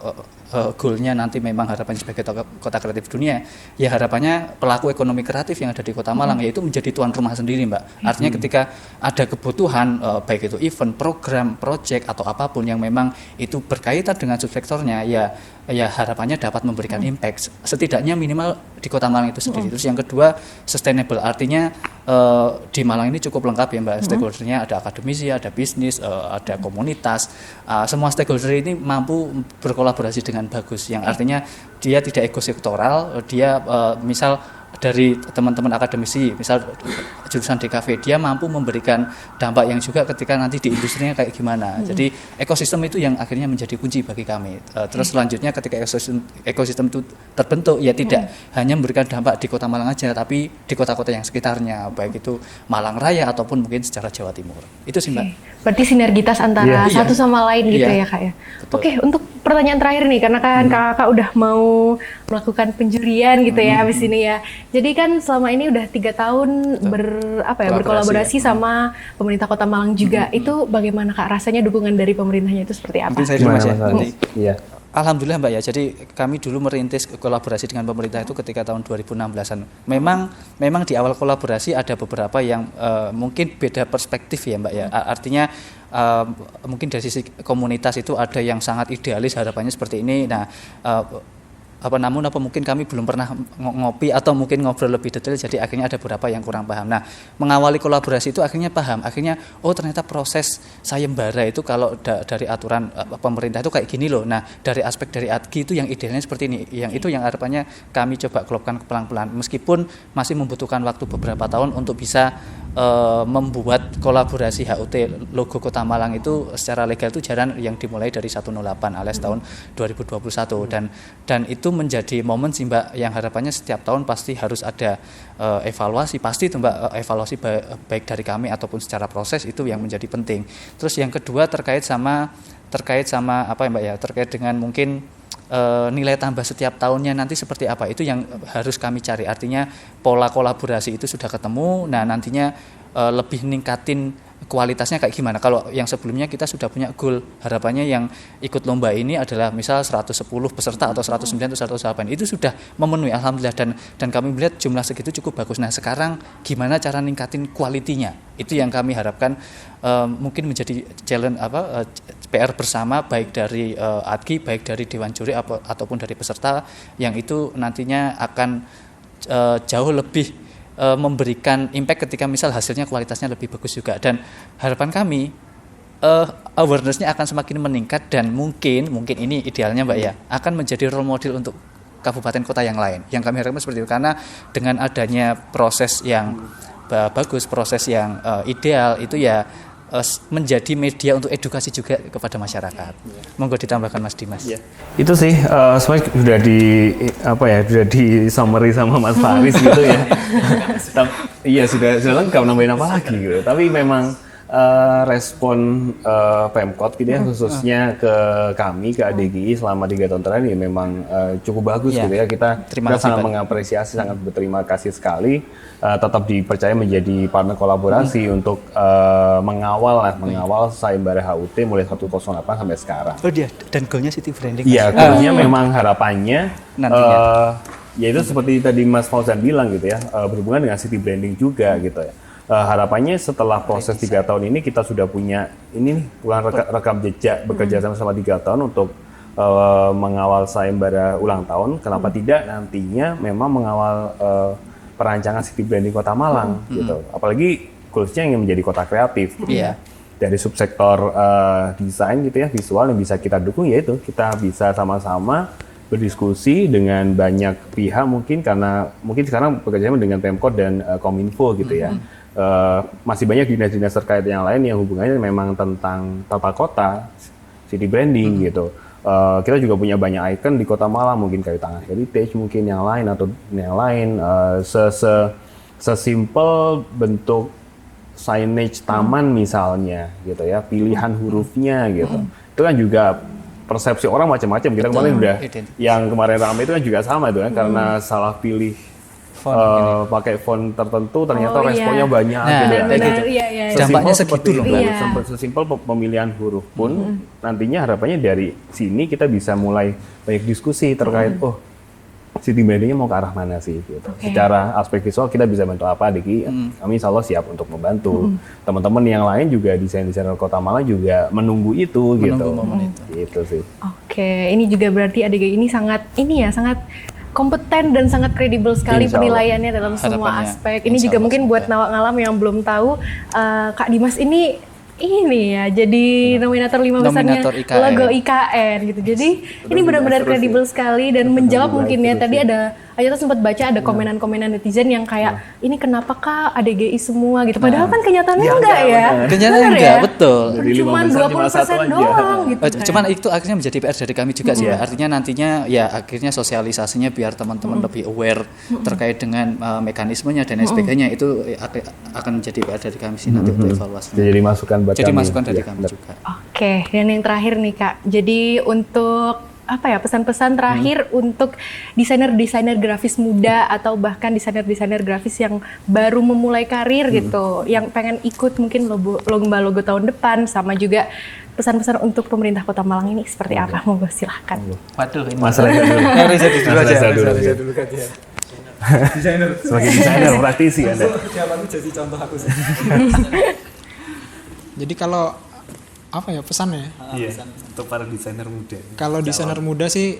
S2: goalnya nanti memang harapannya sebagai kota kreatif dunia, ya harapannya pelaku ekonomi kreatif yang ada di Kota Malang yaitu menjadi tuan rumah sendiri Mbak. Artinya ketika ada kebutuhan baik itu event, program, project atau apapun yang memang itu berkaitan dengan subsektornya, ya harapannya dapat memberikan impact setidaknya minimal di Kota Malang itu sendiri. Terus yang kedua, sustainable, artinya di Malang ini cukup lengkap ya Mbak, stakeholder-nya ada akademisi, ada bisnis, ada komunitas, semua stakeholder ini mampu berkolaborasi dengan bagus, yang artinya dia tidak ekosektoral, dia misal dari teman-teman akademisi, misal jurusan DKV, dia mampu memberikan dampak yang juga ketika nanti di industrinya kayak gimana. Jadi ekosistem itu yang akhirnya menjadi kunci bagi kami. Terus selanjutnya ketika ekosistem itu terbentuk, ya tidak hanya memberikan dampak di Kota Malang aja, tapi di kota-kota yang sekitarnya, baik itu Malang Raya ataupun mungkin secara Jawa Timur. Itu sih Mbak.
S3: Berarti sinergitas antara satu sama lain gitu ya Kak ya.
S2: Betul.
S3: Oke, untuk pertanyaan terakhir nih, karena kan kakak udah mau melakukan penjurian gitu ya habis ini ya. Jadi kan selama ini udah 3 tahun berkolaborasi sama pemerintah Kota Malang juga. Itu bagaimana Kak rasanya dukungan dari pemerintahnya itu seperti apa?
S2: Mungkin saya dulu Mas ya.
S1: Iya.
S2: Alhamdulillah Mbak ya, jadi kami dulu merintis kolaborasi dengan pemerintah itu ketika tahun 2016-an. Memang di awal kolaborasi ada beberapa yang mungkin beda perspektif ya Mbak ya. Artinya mungkin dari sisi komunitas itu ada yang sangat idealis harapannya seperti ini. Nah, namun mungkin kami belum pernah ngopi atau mungkin ngobrol lebih detail, jadi akhirnya ada beberapa yang kurang paham. Nah, mengawali kolaborasi itu akhirnya paham, akhirnya ternyata proses sayembara itu kalau dari aturan pemerintah itu kayak gini loh. Nah, dari aspek dari ADGI itu yang idealnya seperti ini, yang itu yang harapannya kami coba klopkan pelan-pelan, meskipun masih membutuhkan waktu beberapa tahun untuk bisa membuat kolaborasi HUT logo Kota Malang itu secara legal itu jalan yang dimulai dari 108 alias tahun 2021, dan itu menjadi momen sih Mbak, yang harapannya setiap tahun pasti harus ada evaluasi, pasti itu Mbak, evaluasi baik dari kami ataupun secara proses itu yang menjadi penting. Terus yang kedua terkait sama apa ya Mbak ya, terkait dengan mungkin nilai tambah setiap tahunnya nanti seperti apa, itu yang harus kami cari. Artinya pola kolaborasi itu sudah ketemu, nah nantinya lebih ningkatin kualitasnya kayak gimana. Kalau yang sebelumnya kita sudah punya goal, harapannya yang ikut lomba ini adalah misal 110 peserta atau 109 atau 108, itu sudah memenuhi alhamdulillah, dan kami melihat jumlah segitu cukup bagus. Nah sekarang gimana cara ningkatin kualitinya, itu yang kami harapkan mungkin menjadi challenge PR bersama, baik dari ADGI, baik dari Dewan Juri ataupun dari peserta, yang itu nantinya akan jauh lebih memberikan impact ketika misal hasilnya kualitasnya lebih bagus juga. Dan harapan kami awareness-nya akan semakin meningkat, dan mungkin ini idealnya Mbak ya, akan menjadi role model untuk kabupaten kota yang lain. Yang kami harapkan seperti itu, karena dengan adanya proses yang bagus, proses yang ideal, itu ya menjadi media untuk edukasi juga kepada masyarakat. Monggo ditambahkan Mas Dimas. Ya.
S1: Itu sih semuanya sudah di summary sama Mas Faris gitu ya. Iya sudah lengkap, nambahin apa lagi gitu. Tapi memang respon Pemkot gitu ya, khususnya ke kami, ke ADGI selama 3 tahun terakhir ya memang cukup bagus gitu ya. Kita sangat mengapresiasi, sangat berterima kasih sekali. Tetap dipercaya menjadi partner kolaborasi untuk mengawal sayembara HUT mulai 108 sampai sekarang.
S2: Oh dia, dan goalnya city branding.
S1: Iya, goalnya memang harapannya ya itu seperti tadi Mas Fauzan bilang gitu ya, berhubungan dengan city branding juga gitu ya. Harapannya setelah proses 3 tahun ini kita sudah punya ini nih, rekam jejak bekerja sama 3 tahun untuk mengawal sayembara ulang tahun. Kenapa tidak nantinya memang mengawal perancangan city branding Kota Malang gitu. Apalagi khususnya yang menjadi kota kreatif gitu ya. Dari subsektor desain gitu ya, visual yang bisa kita dukung, yaitu kita bisa sama-sama berdiskusi dengan banyak pihak, mungkin karena mungkin sekarang bekerjasama dengan Pemkot dan Kominfo gitu ya. Masih banyak dinas-dinas terkait yang lain yang hubungannya memang tentang tata kota, city branding gitu. Kita juga punya banyak ikon di Kota Malang, mungkin kayu tangan heritage, mungkin yang lain atau yang lain. Sesimpel bentuk signage taman misalnya gitu ya, pilihan hurufnya gitu. Itu kan juga persepsi orang macam-macam. Kita kemarin udah yang kemarin ramai itu kan juga sama itu kan, karena salah pilih pakai font tertentu, ternyata responnya banyak gitu ya.
S2: Dampaknya segitu loh.
S1: Sesimpel pemilihan huruf pun nantinya harapannya dari sini kita bisa mulai banyak diskusi terkait city branding-nya mau ke arah mana sih gitu. Secara aspek visual kita bisa bantu apa, Diki? Kami insya Allah siap untuk membantu. Teman-teman yang lain juga, desainer Kota Malang juga menunggu itu gitu. Gitu sih.
S3: Oke, ini juga berarti ADGI ini sangat kompeten dan sangat kredibel sekali
S1: Insya Allah.
S3: penilaiannya dalam semua
S2: Harapannya.
S3: aspek. Ini
S2: Insya
S3: juga
S2: Allah,
S3: mungkin buat
S2: semoga.
S3: Nawak Ngalam yang belum tahu, Kak Dimas ini ya jadi nominator 5 besarnya
S2: Nominator IKN.
S3: logo IKN gitu. Jadi ini benar-benar kredibel sekali dan menjawab mungkin ya tadi ada Aja tuh sempat baca ada komenan-komenan netizen yang kayak ini kenapa Kak ADGI semua gitu. Padahal kan kenyataannya enggak ya.
S2: Kenyataannya
S3: Bener
S2: enggak,
S3: ya?
S2: betul.
S1: Dari
S3: Cuman 20% doang gitu.
S2: Cuman itu akhirnya menjadi PR dari kami juga sih, Mbak. Artinya nantinya ya akhirnya sosialisasinya biar teman-teman lebih aware terkait dengan mekanismenya dan sebagainya itu akan menjadi PR dari kami sih nanti untuk evaluasi.
S1: Jadi masukan buat
S2: Jadi
S1: kami.
S2: masukan dari
S1: Ya,
S2: kami
S1: benar.
S2: juga.
S3: Oke, dan yang terakhir nih Kak. Jadi untuk apa ya pesan-pesan terakhir untuk desainer-desainer grafis muda atau bahkan desainer-desainer grafis yang baru memulai karir gitu, yang pengen ikut mungkin lomba logo tahun depan, sama juga pesan-pesan untuk pemerintah Kota Malang ini seperti apa? Monggo silahkan.
S2: Waduh, ini
S1: Mas Reza dulu.
S2: Reza dulu
S1: Mas
S2: aja.
S1: Reza dulu. Sebagai desainer praktisi Anda.
S5: Jadi kalau apa ya pesannya?
S7: Iya, untuk para desainer muda.
S5: Kalau desainer muda sih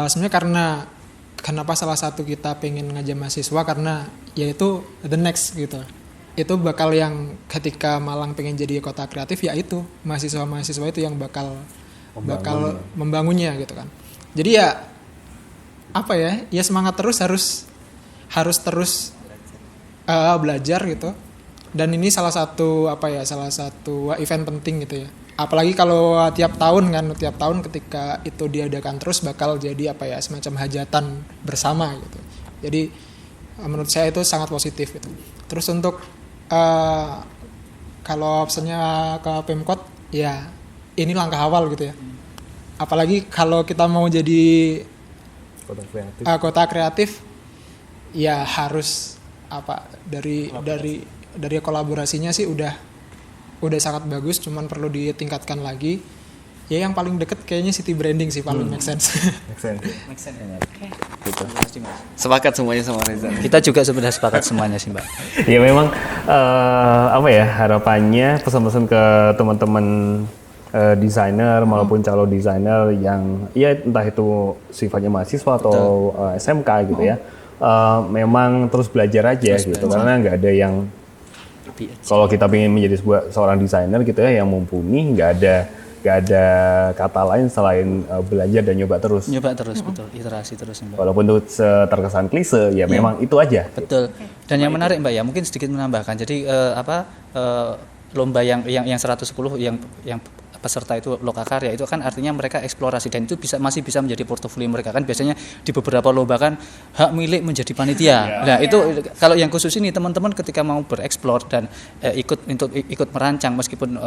S5: sebenarnya karena kenapa salah satu kita pengen ngajak mahasiswa karena yaitu the next gitu. Itu bakal yang ketika Malang pengen jadi kota kreatif ya itu mahasiswa-mahasiswa itu yang bakal membangunnya gitu kan. Jadi ya apa ya? Ya semangat terus harus terus belajar gitu. Dan ini salah satu event penting gitu ya. Apalagi kalau tiap tahun ketika itu diadakan terus bakal jadi semacam hajatan bersama gitu. Jadi menurut saya itu sangat positif gitu. Terus untuk kalau opsinya ke Pemkot ya ini langkah awal gitu ya. Apalagi kalau kita mau jadi kota kreatif ya harus dari kolaborasinya sih udah sangat bagus, cuman perlu ditingkatkan lagi. Ya yang paling deket kayaknya city branding sih paling make sense.
S6: Sepakat semuanya sama Reza.
S2: Kita juga sebenarnya sepakat semuanya sih, Mbak.
S1: Ya memang harapannya pesan-pesan ke teman-teman desainer maupun calon desainer yang ya entah itu sifatnya mahasiswa atau SMK gitu ya. Memang terus belajar aja gitu karena nggak ada yang kalau kita ingin menjadi seorang desainer gitu ya yang mumpuni, nggak ada kata lain selain belajar dan nyoba terus.
S2: Nyoba terus, betul. Iterasi terus, Mbak.
S1: Walaupun itu terkesan klise, ya memang itu aja.
S2: Betul. Dan yang menarik, Mbak ya, mungkin sedikit menambahkan. Jadi lomba yang 110 yang peserta itu lokakarya itu kan artinya mereka eksplorasi dan itu masih bisa menjadi portofolio mereka kan biasanya di beberapa lomba kan hak milik menjadi panitia. Nah, itu kalau yang khusus ini teman-teman ketika mau bereksplor dan ikut merancang meskipun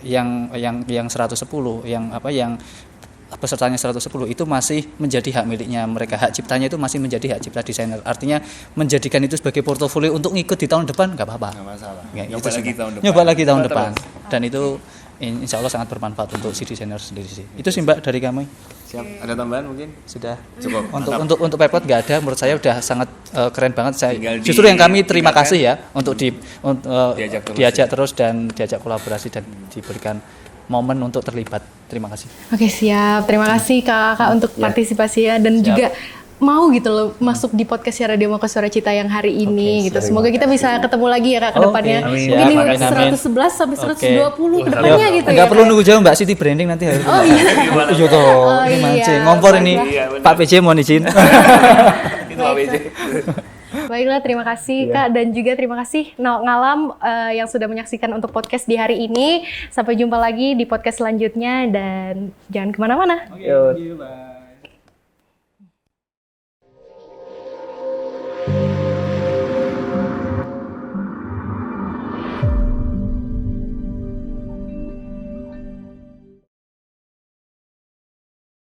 S2: yang 110 yang pesertanya 110 itu masih menjadi hak miliknya mereka, hak ciptanya itu masih menjadi hak cipta desainer. Artinya menjadikan itu sebagai portofolio untuk ngikut di tahun depan nggak apa-apa. Nggak masalah. Nyoba lagi tahun depan. Dan itu insya Allah sangat bermanfaat untuk si desainer sendiri sih. Itu sih Mbak dari kami.
S6: Siap. Ada tambahan mungkin?
S2: Sudah
S6: Cukup.
S2: Untuk Pemkot nggak ada, menurut saya udah sangat keren banget. Justru yang kami terima kasih ya untuk diajak terus dan diajak kolaborasi dan diberikan momen untuk terlibat. Terima kasih.
S3: Oke, siap. Terima kasih Kakak untuk partisipasinya dan juga mau gitu loh masuk di podcast Radio Mako Suara Cita yang hari ini gitu. Semoga kita bisa ketemu lagi ya Kak ke depannya. Mungkin di 111 sampai 120 ke depannya gitu ya.
S2: Enggak perlu nunggu jauh Mbak, City branding nanti hari ini.
S3: Oh iya.
S2: Iya toh. Ini mancing. Ngompor ini. Pak PJ mohon izin.
S6: Itu Pak PJ.
S3: Baiklah, terima kasih Kak dan juga terima kasih Nawak Ngalam yang sudah menyaksikan untuk podcast di hari ini. Sampai jumpa lagi di podcast selanjutnya dan jangan kemana-mana.
S2: Oke,